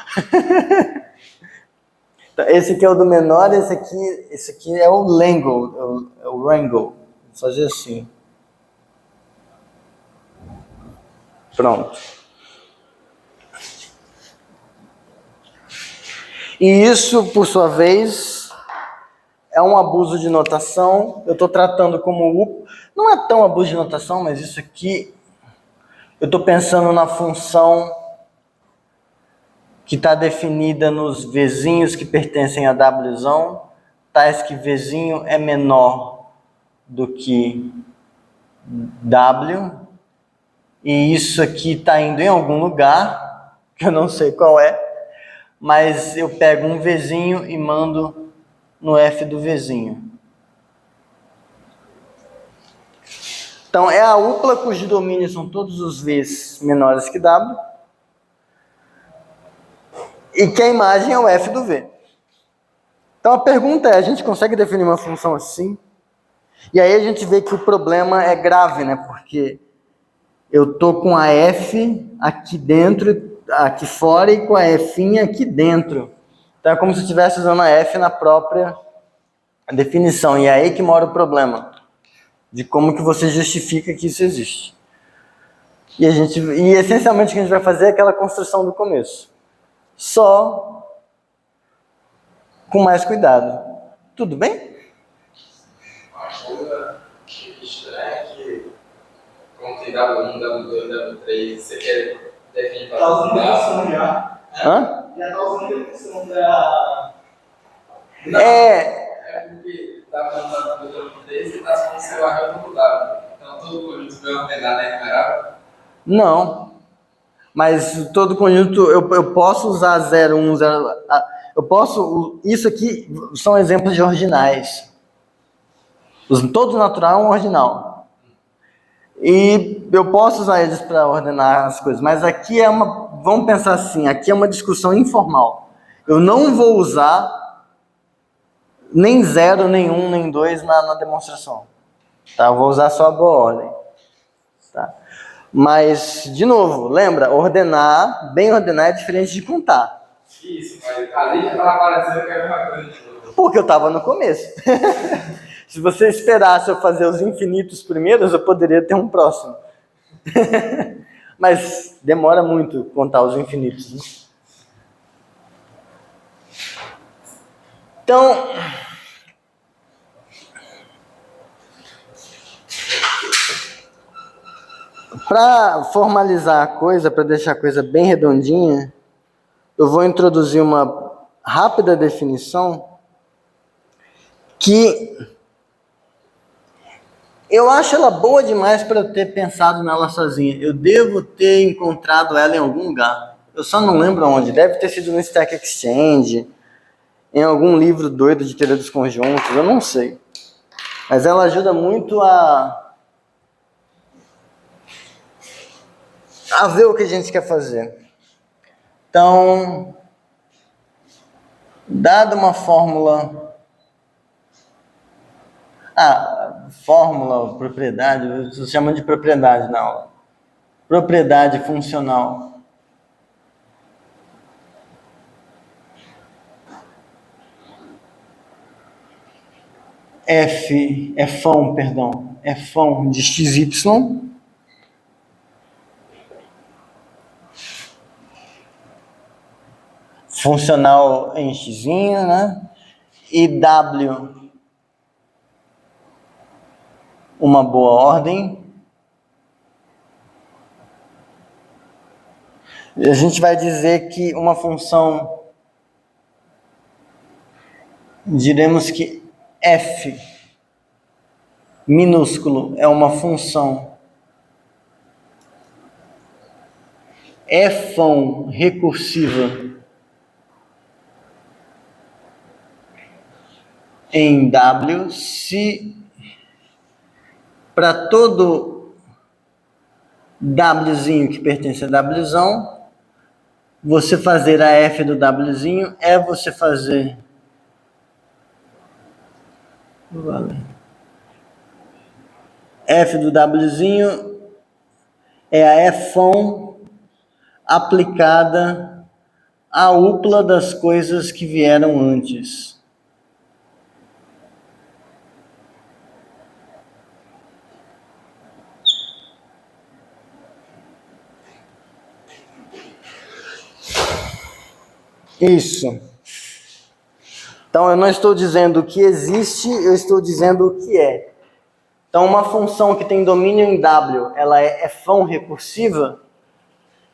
Então, esse aqui é o do menor, esse aqui é o Langle, é o Wrangle. Vou fazer assim. Pronto. E isso, por sua vez, é um abuso de notação. Eu estou tratando como não é tão abuso de notação, mas isso aqui eu estou pensando na função que está definida nos Vzinhos que pertencem a Wzão, tais que Vzinho é menor do que W, e isso aqui está indo em algum lugar, que eu não sei qual é, mas eu pego um Vzinho e mando no F do Vzinho. Então, é a upla cujos domínios são todos os Vs menores que W, e que a imagem é o F do V. Então, a pergunta é, a gente consegue definir uma função assim? E aí a gente vê que o problema é grave, né? Porque eu tô com a F aqui dentro, aqui fora, e com a F aqui dentro. Então, é como se eu estivesse usando a F na própria definição. E é aí que mora o problema, de como que você justifica que isso existe. E essencialmente o que a gente vai fazer é aquela construção do começo. Só com mais cuidado. Tudo bem? Uma coisa estranha é que, como tem W1, W2, W3, você quer definir para Tá usando a definição já. Hã? Já tá usando a definição da... Não, É porque W1, W2, W3, você está falando seu arranjo do W. Então todo conjunto bem ordenado é numerável? Não. Mas todo conjunto, eu posso usar 0, 1, 0... Eu posso... Isso aqui são exemplos de ordinais. Todo natural é um ordinal. E eu posso usar eles para ordenar as coisas. Mas aqui é uma... Vamos pensar assim, aqui é uma discussão informal. Eu não vou usar nem 0, nem 1, nem 2 na demonstração. Tá? Eu vou usar só a boa ordem. Tá? Mas, de novo, lembra, bem ordenar é diferente de contar. Isso, mas ali já estava aparecendo que é a mesma coisa de novo. Porque eu estava no começo. Se você esperasse eu fazer os infinitos primeiros, eu poderia ter um próximo. Mas demora muito contar os infinitos, né? Então, para formalizar a coisa, para deixar a coisa bem redondinha, eu vou introduzir uma rápida definição que eu acho ela boa demais para eu ter pensado nela sozinho. Eu devo ter encontrado ela em algum lugar. Eu só não lembro onde. Deve ter sido no Stack Exchange, em algum livro doido de teoria dos conjuntos, eu não sei. Mas ela ajuda muito a ver o que a gente quer fazer. Então, dada uma fórmula Fórmula, propriedade, vocês chamam de propriedade na aula. Propriedade funcional. Fão de XY. Funcional em x, né? E W, uma boa ordem. A gente vai dizer que uma função, diremos que f minúsculo é uma função fão recursiva em W se para todo Wzinho que pertence a Wzão, você fazer a f do Wzinho é você fazer f do Wzinho é a fão aplicada à upla das coisas que vieram antes. Isso. Então, eu não estou dizendo o que existe, eu estou dizendo o que é. Então, uma função que tem domínio em W, ela é fão recursiva,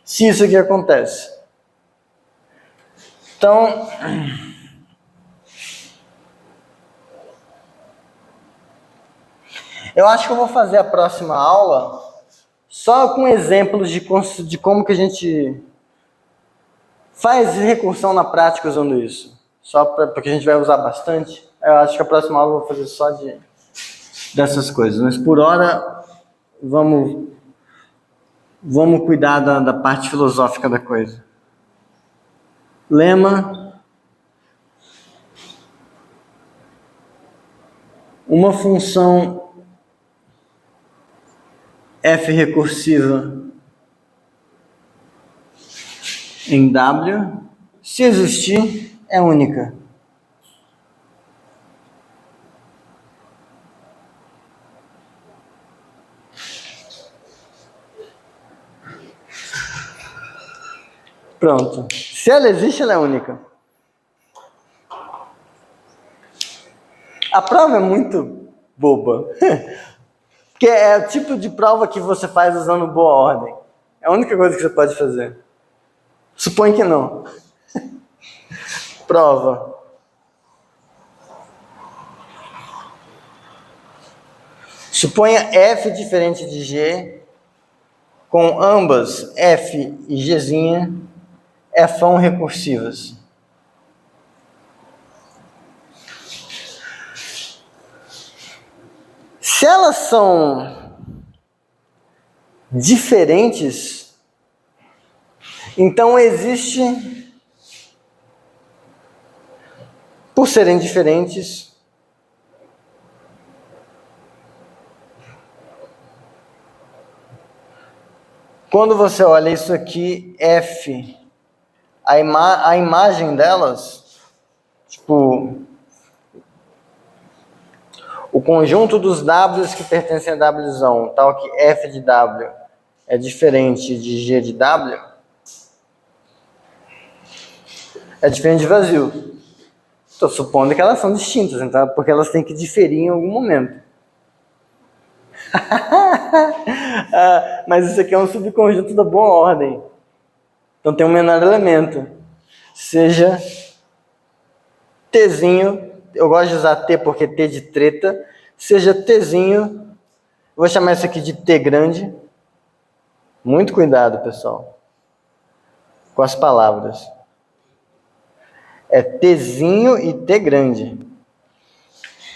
se isso aqui acontece. Então, eu acho que eu vou fazer a próxima aula só com exemplos de como que a gente faz recursão na prática usando isso. Só porque a gente vai usar bastante. Eu acho que a próxima aula eu vou fazer só dessas coisas. Mas por hora, vamos cuidar da parte filosófica da coisa. Lema. Uma função f recursiva em W, se existir, é única. Pronto. Se ela existe, ela é única. A prova é muito boba. Porque é o tipo de prova que você faz usando boa ordem. É a única coisa que você pode fazer. Supõe que não. Prova. Suponha f diferente de g, com ambas f e gzinha fão recursivas. Se elas são diferentes, então existe, por serem diferentes, quando você olha isso aqui, f, a imagem delas, tipo, o conjunto dos Ws que pertencem a Wzão, tal que f de W é diferente de g de W, é diferente de vazio. Estou supondo que elas são distintas, então, porque elas têm que diferir em algum momento. Mas isso aqui é um subconjunto da boa ordem. Então tem um menor elemento. Seja Tzinho, eu gosto de usar T porque T de treta, seja Tzinho, vou chamar isso aqui de T grande. Muito cuidado, pessoal, com as palavras. É Tzinho e T grande.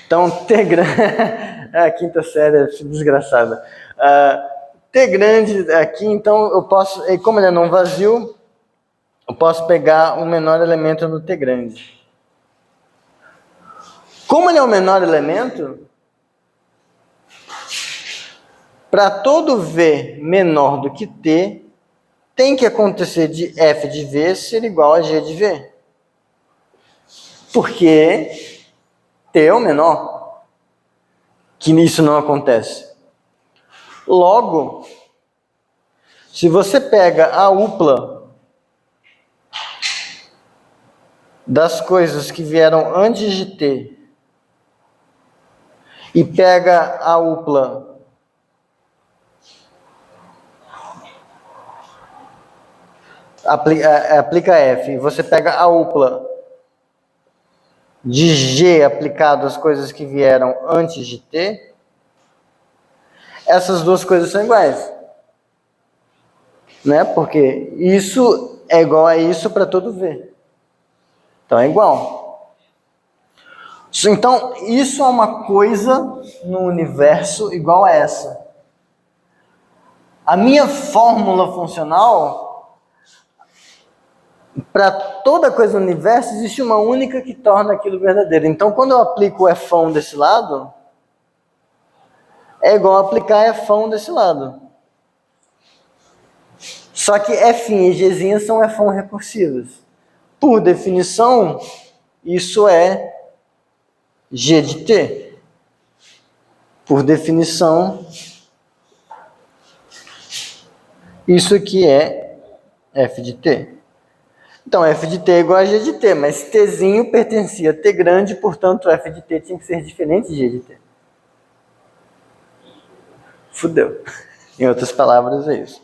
Então, T grande... a quinta série é desgraçada. T grande aqui, então eu posso... Como ele é não vazio, eu posso pegar um menor elemento no T grande. Como ele é o menor elemento, Para todo V menor do que T, tem que acontecer de F de V ser igual a G de V. Porque T é o menor, que isso não acontece. Logo, se você pega a upla das coisas que vieram antes de T e pega a upla aplica F, e você pega a upla de G aplicado às coisas que vieram antes de T, essas duas coisas são iguais. Né? Porque isso é igual a isso para todo V. Então é igual. Então, isso é uma coisa no universo igual a essa. A minha fórmula funcional, para toda coisa no universo, existe uma única que torna aquilo verdadeiro. Então, quando eu aplico o F1 desse lado, é igual a aplicar F1 desse lado. Só que F e Gzinha são F1 recursivas. Por definição, isso é G de T. Por definição, isso aqui é F de T. Então, F de T é igual a G de T, mas Tzinho pertencia a T grande, portanto, F de T tinha que ser diferente de G de T. Fudeu. Em outras palavras, é isso.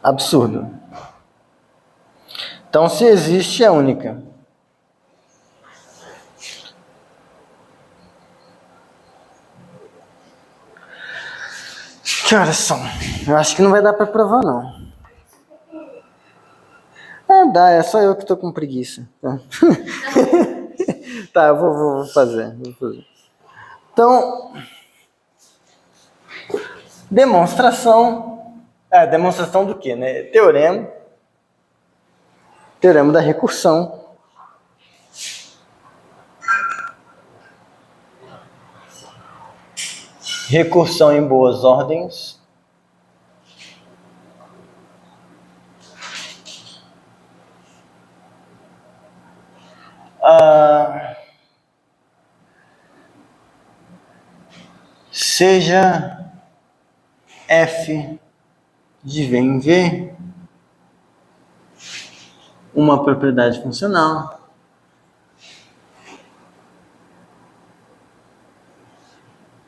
Absurdo. Então, se existe, é única. Que horas são? Eu acho que não vai dar para provar, não. Dá, é só eu que tô com preguiça. Tá, eu vou fazer. Então, demonstração. Demonstração do quê, né? Teorema da recursão. Recursão em boas ordens. Seja F de V em V uma propriedade funcional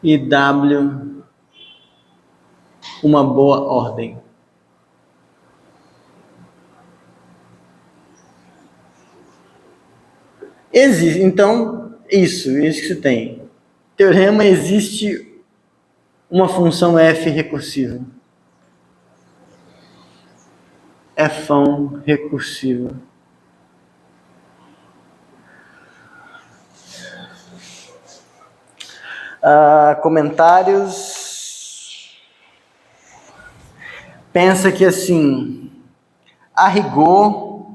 e W uma boa ordem. Existe, então, isso que você tem. Teorema, existe uma função F recursiva. Fão recursiva. Comentários. Pensa que assim, a rigor,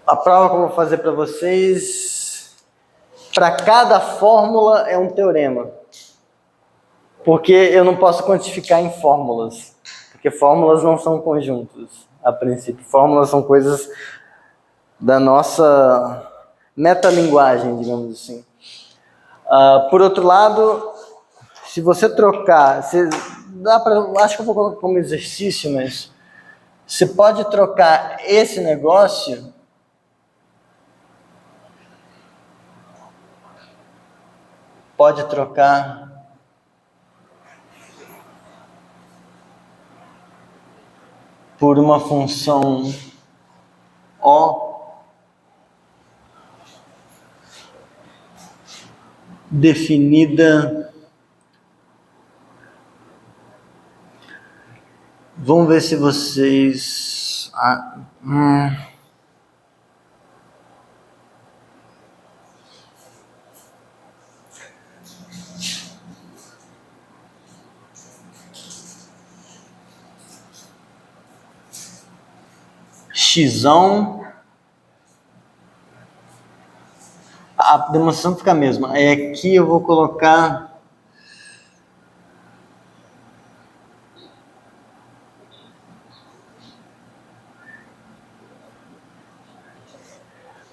a prova que eu vou fazer para vocês, para cada fórmula é um teorema. Porque eu não posso quantificar em fórmulas. Porque fórmulas não são conjuntos, a princípio. Fórmulas são coisas da nossa metalinguagem, digamos assim. Por outro lado, se você trocar... acho que eu vou colocar como exercício, mas... Você pode trocar esse negócio... Pode trocar... por uma função O definida. Vamos ver se vocês... Xão. a demonstração fica a mesma. Aí aqui eu vou colocar...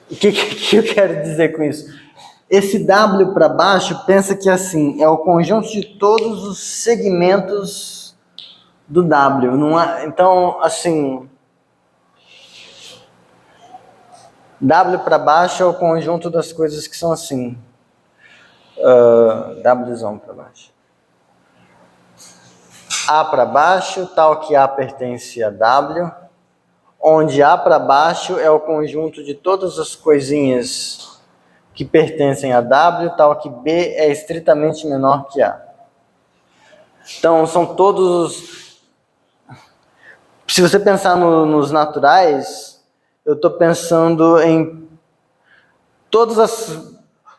O que eu quero dizer com isso? Esse W para baixo, pensa que assim, é o conjunto de todos os segmentos do W. Não há, então, assim, W para baixo é o conjunto das coisas que são assim. Wzão para baixo. A para baixo, tal que A pertence a W. Onde A para baixo é o conjunto de todas as coisinhas que pertencem a W, tal que B é estritamente menor que A. Então, são todos... Se você pensar nos naturais, eu estou pensando em todos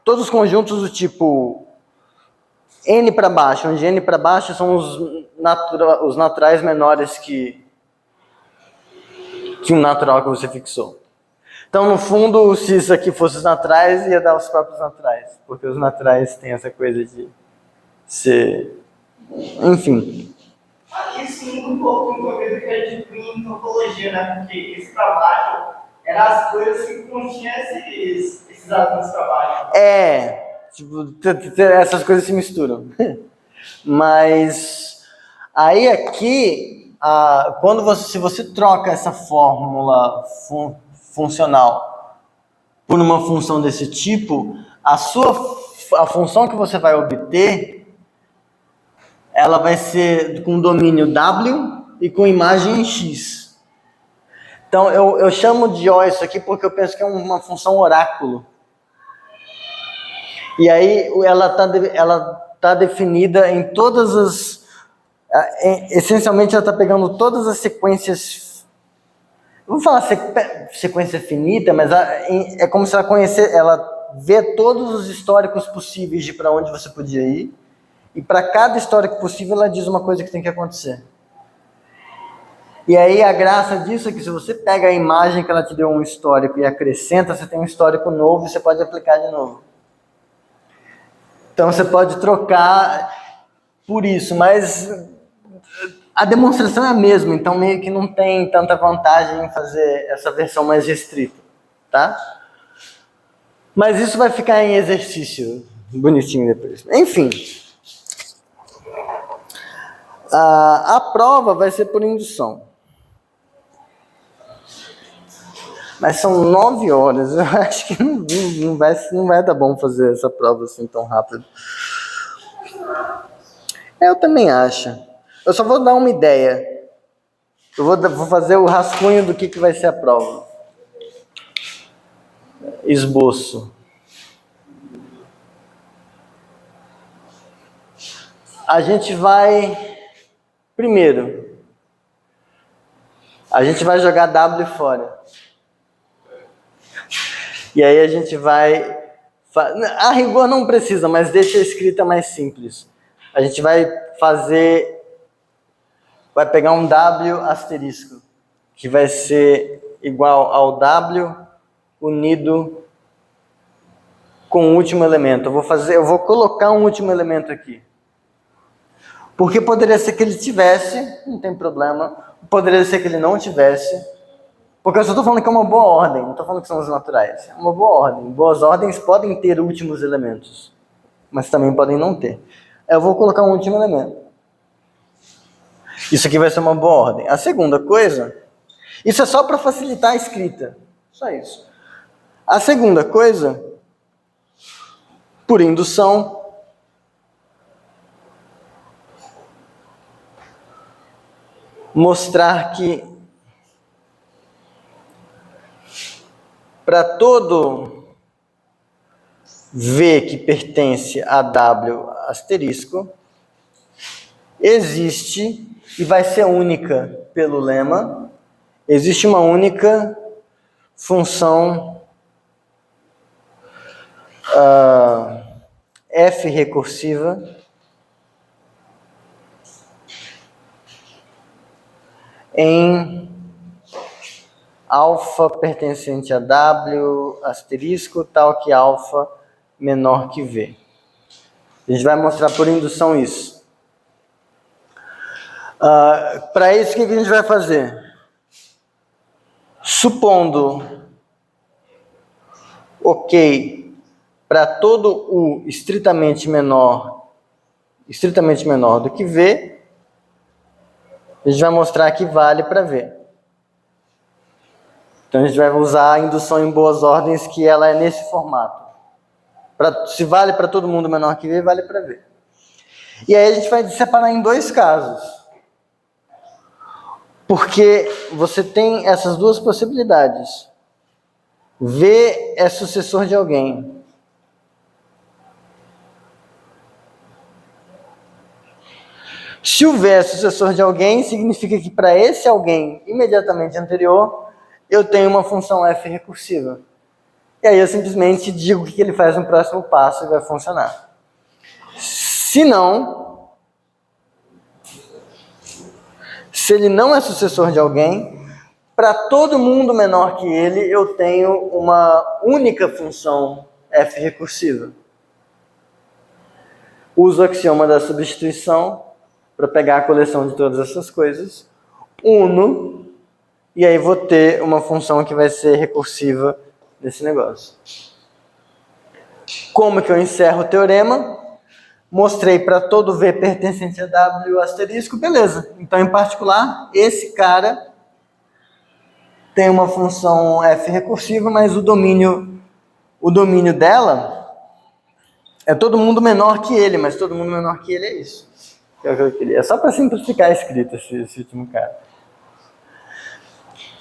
os conjuntos do tipo N para baixo, onde N para baixo são os naturais menores que um natural que você fixou. Então, no fundo, se isso aqui fosse os naturais, ia dar os próprios naturais, porque os naturais têm essa coisa de ser... Enfim. Isso muda um pouco com a coisa que a gente viu em topologia, né? Porque esse trabalho eram as coisas que continham esses alunos trabalham. Tipo, essas coisas se misturam. Mas aí aqui, se você troca essa fórmula funcional por uma função desse tipo, a função que você vai obter, ela vai ser com domínio W e com imagem X. Então eu chamo de O isso aqui porque eu penso que é uma função oráculo. E aí ela tá definida em todas as... essencialmente ela está pegando todas as sequências... Vamos falar sequência finita, mas é como se ela vê todos os históricos possíveis de para onde você podia ir. E para cada histórico possível ela diz uma coisa que tem que acontecer. E aí a graça disso é que se você pega a imagem que ela te deu um histórico e acrescenta, você tem um histórico novo e você pode aplicar de novo. Então você pode trocar por isso, mas a demonstração é a mesma, então meio que não tem tanta vantagem em fazer essa versão mais restrita, tá? Mas isso vai ficar em exercício bonitinho depois. Enfim, a prova vai ser por indução. Mas são 9 horas, eu acho que não vai dar bom fazer essa prova assim tão rápido. Eu também acho. Eu só vou dar uma ideia. Eu vou fazer o rascunho do que vai ser a prova. Esboço. A gente vai... Primeiro, a gente vai jogar W fora. E aí a gente vai... A rigor não precisa, mas deixa a escrita mais simples. A gente vai pegar um W asterisco, que vai ser igual ao W unido com o último elemento. Eu vou colocar um último elemento aqui. Porque poderia ser que ele tivesse, não tem problema. Poderia ser que ele não tivesse. Porque eu só estou falando que é uma boa ordem, não estou falando que são os naturais. É uma boa ordem. Boas ordens podem ter últimos elementos, mas também podem não ter. Eu vou colocar um último elemento. Isso aqui vai ser uma boa ordem. A segunda coisa, isso é só para facilitar a escrita. Só isso. A segunda coisa, por indução, mostrar que para todo V que pertence a W asterisco, existe, e vai ser única pelo lema, existe uma única função F recursiva em alfa pertencente a W asterisco, tal que alfa menor que V. A gente vai mostrar por indução isso. Para isso, o que a gente vai fazer? Supondo ok para todo U estritamente menor do que V, a gente vai mostrar que vale para V. Então a gente vai usar a indução em boas ordens, que ela é nesse formato. Se vale para todo mundo menor que V, vale para V. E aí a gente vai separar em dois casos. Porque você tem essas duas possibilidades. V é sucessor de alguém. Se o V é sucessor de alguém, significa que para esse alguém imediatamente anterior, eu tenho uma função f recursiva. E aí eu simplesmente digo o que ele faz no próximo passo e vai funcionar. Se não, se ele não é sucessor de alguém, para todo mundo menor que ele, eu tenho uma única função f recursiva. Uso o axioma da substituição para pegar a coleção de todas essas coisas, uno, e aí vou ter uma função que vai ser recursiva desse negócio. Como que eu encerro o teorema? Mostrei para todo V pertencente a W asterisco, beleza. Então, em particular, esse cara tem uma função f recursiva, mas o domínio dela é todo mundo menor que ele, mas todo mundo menor que ele é isso. Que é o que eu queria. É só para simplificar a escrita esse último cara.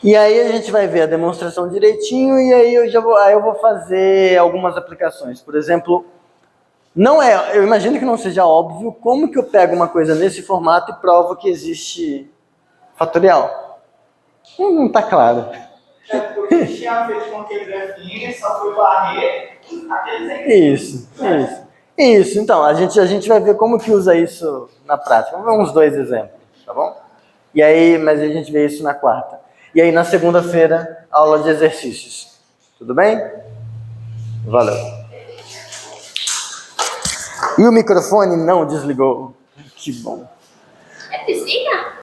E aí a gente vai ver a demonstração direitinho e aí eu vou fazer algumas aplicações. Por exemplo, eu imagino que não seja óbvio como que eu pego uma coisa nesse formato e provo que existe fatorial. Não está claro. É porque tinha feito com aquele grafinho, só foi varrer aqueles exemplos. Isso. Então, a gente vai ver como que usa isso na prática. Vamos ver uns 2 exemplos, tá bom? E aí, mas a gente vê isso na quarta. E aí, na segunda-feira, aula de exercícios. Tudo bem? Valeu. E o microfone não desligou. Que bom. É piscina?